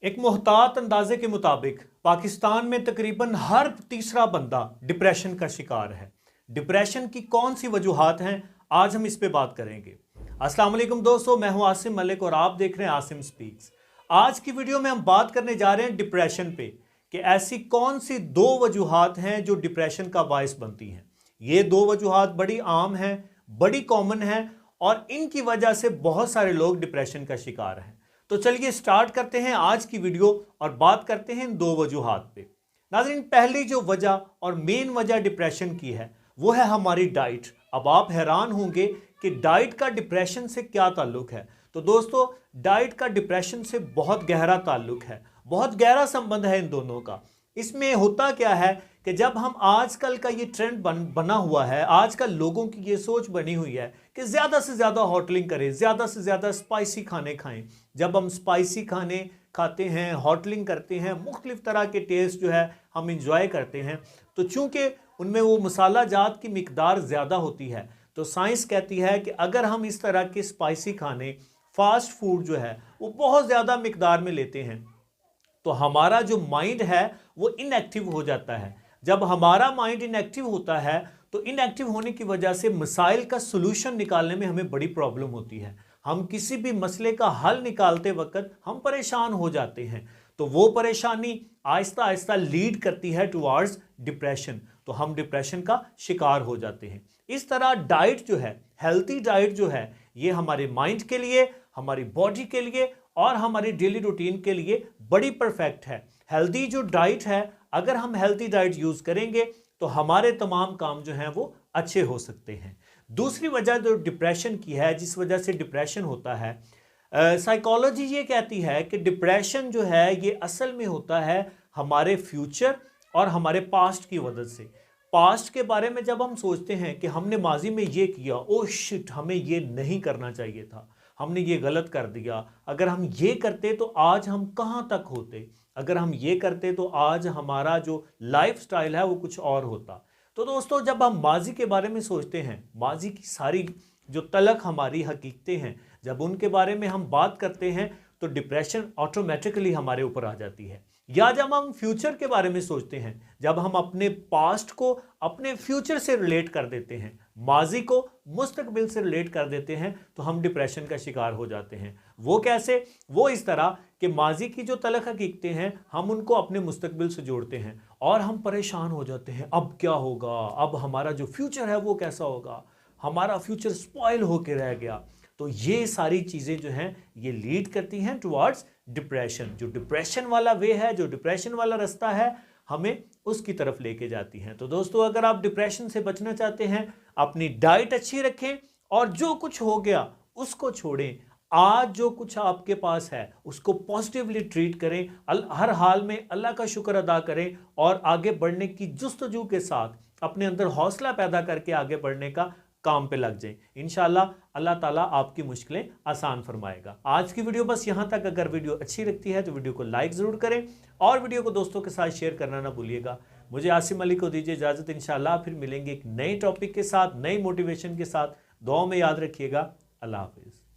एक मुहतात अंदाजे के मुताबिक पाकिस्तान में तकरीबन हर तीसरा बंदा डिप्रेशन का शिकार है। डिप्रेशन की कौन सी वजूहात हैं, आज हम इस पे बात करेंगे। अस्सलाम वालेकुम दोस्तों, मैं हूं आसिम मलिक और आप देख रहे हैं आसिम स्पीक्स। आज की वीडियो में हम बात करने जा रहे हैं डिप्रेशन पे कि ऐसी कौन सी दो वजूहात हैं जो डिप्रेशन का बायस बनती हैं। ये दो वजूहात बड़ी आम हैं, बड़ी कॉमन हैं और इनकी वजह से बहुत सारे लोग डिप्रेशन का शिकार हैं। तो चलिए स्टार्ट करते हैं आज की वीडियो और बात करते हैं इन दो वजूहात पे। नाज़रीन, पहली जो वजह और मेन वजह डिप्रेशन की है वो है हमारी डाइट। अब आप हैरान होंगे कि डाइट का डिप्रेशन से क्या ताल्लुक है। तो दोस्तों, डाइट का डिप्रेशन से बहुत गहरा ताल्लुक है, बहुत गहरा संबंध है इन दोनों का। इसमें होता क्या है कि जब हम आजकल का ये ट्रेंड बना हुआ है, आजकल लोगों की ये सोच बनी हुई है कि ज़्यादा से ज़्यादा होटलिंग करें, ज़्यादा से ज़्यादा स्पाइसी खाने खाएं। जब हम स्पाइसी खाने खाते हैं, होटलिंग करते हैं, मुख्तलिफ तरह के टेस्ट जो है हम इंजॉय करते हैं, तो चूँकि उनमें वो मसाला जात की मिकदार ज़्यादा होती है, तो साइंस कहती है कि अगर हम इस तरह के स्पाइसी खाने, फास्ट फूड जो है वो बहुत ज़्यादा मिकदार में लेते हैं तो हमारा जो माइंड है वो इनएक्टिव हो जाता है। जब हमारा माइंड इनएक्टिव होता है तो इनएक्टिव होने की वजह से मसाइल का सलूशन निकालने में हमें बड़ी प्रॉब्लम होती है। हम किसी भी मसले का हल निकालते वक्त हम परेशान हो जाते हैं, तो वो परेशानी आहिस्ता आहिस्ता लीड करती है टुवार्ड्स डिप्रेशन, तो हम डिप्रेशन का शिकार हो जाते हैं। इस तरह डाइट जो है, हेल्थी डाइट जो है, ये हमारे माइंड के लिए, हमारी बॉडी के लिए और हमारी डेली रूटीन के लिए बड़ी परफेक्ट है। हेल्दी जो डाइट है, अगर हम हेल्दी डाइट यूज करेंगे तो हमारे तमाम काम जो हैं वो अच्छे हो सकते हैं। दूसरी वजह जो डिप्रेशन की है, जिस वजह से डिप्रेशन होता है, साइकोलॉजी ये कहती है कि डिप्रेशन जो है ये असल में होता है हमारे फ्यूचर और हमारे पास्ट की वजह से। पास्ट के बारे में जब हम सोचते हैं कि हमने माजी में ये किया, ओ शिट, हमें ये नहीं करना चाहिए था, हमने ये गलत कर दिया, अगर हम ये करते तो आज हम कहाँ तक होते, अगर हम ये करते तो आज हमारा जो लाइफ स्टाइल है वो कुछ और होता। तो दोस्तों, जब हम माजी के बारे में सोचते हैं, माजी की सारी जो तलख हमारी हकीकतें हैं, जब उनके बारे में हम बात करते हैं तो डिप्रेशन ऑटोमेटिकली हमारे ऊपर आ जाती है। या जब हम फ्यूचर के बारे में सोचते हैं, जब हम अपने पास्ट को अपने फ्यूचर से रिलेट कर देते हैं, माजी को मुस्तकबिल से रिलेट कर देते हैं, तो हम डिप्रेशन का शिकार हो जाते हैं। वो कैसे? वो इस तरह कि माजी की जो तलख हकीकतें हैं हम उनको अपने मुस्तकबिल से जोड़ते हैं और हम परेशान हो जाते हैं, अब क्या होगा, अब हमारा जो फ्यूचर है वो कैसा होगा, हमारा फ्यूचर स्पॉइल होके रह गया। तो ये सारी चीज़ें जो हैं ये लीड करती हैं टुवार्ड्स डिप्रेशन। जो डिप्रेशन वाला वे है, जो डिप्रेशन वाला रास्ता है, हमें उसकी तरफ लेके जाती हैं। तो दोस्तों, अगर आप डिप्रेशन से बचना चाहते हैं, अपनी डाइट अच्छी रखें और जो कुछ हो गया उसको छोड़ें। आज जो कुछ आपके पास है उसको पॉजिटिवली ट्रीट करें, हर हाल में अल्लाह का शुक्र अदा करें और आगे बढ़ने की जुस्तजू के साथ अपने अंदर हौसला पैदा करके आगे बढ़ने का काम पे लग जाएं। इंशाल्लाह अल्लाह ताला आपकी मुश्किलें आसान फरमाएगा। आज की वीडियो बस यहाँ तक। अगर वीडियो अच्छी लगती है तो वीडियो को लाइक ज़रूर करें और वीडियो को दोस्तों के साथ शेयर करना ना भूलिएगा। मुझे आसिम मलिक को दीजिए इजाज़त। इंशाल्लाह फिर मिलेंगे एक नए टॉपिक के साथ, नई मोटिवेशन के साथ। दुआ में याद रखिएगा। अल्लाह हाफिज़।